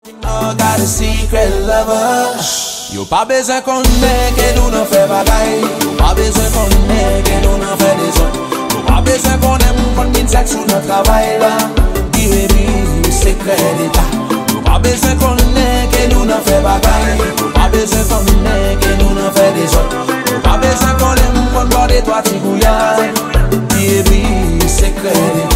I got a secret lover. Yo pas besoin qu'on ait que nous n'en fait bagaille. Yo pas besoin qu'on ait que nous n'en fait des autres. Yo pas besoin qu'on aime qu'on mine sexe sur notre travail là. Baby, secret d'état. Yo pas besoin qu'on ait que nous n'en fait bagaille. Yo pas besoin qu'on ait que nous n'en fait des autres. Yo pas besoin qu'on aime qu'on borde toi tigouillard. Baby, secret d'état.